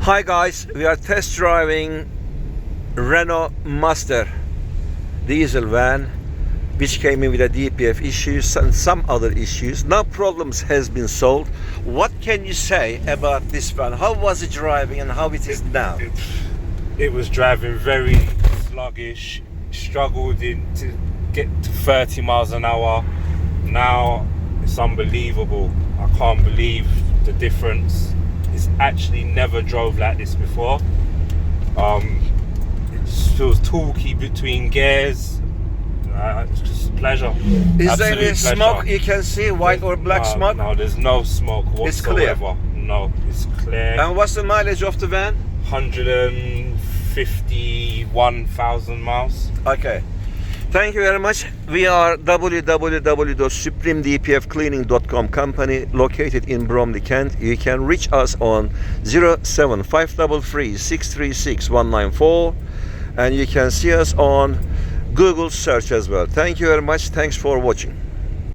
Hi guys, we are test driving Renault Master diesel van which came in with a DPF issues and some other issues. Now problems has been solved. What can you say about this van? How was it driving and how it is now? It was driving very sluggish, struggled to get to 30 miles an hour. Now it's unbelievable. I can't believe the difference. It's actually never drove like this before. It feels talky between gears. It's just a pleasure. Is there any smoke you can see, white or black smoke? No, there's no smoke whatsoever. It's clear. No, it's clear. And what's the mileage of the van? 151,000 miles. Okay. Thank you very much. We are www.supremedpfcleaning.com company located in Bromley, Kent. You can reach us on 07533 636 194 and you can see us on Google search as well. Thank you very much. Thanks for watching.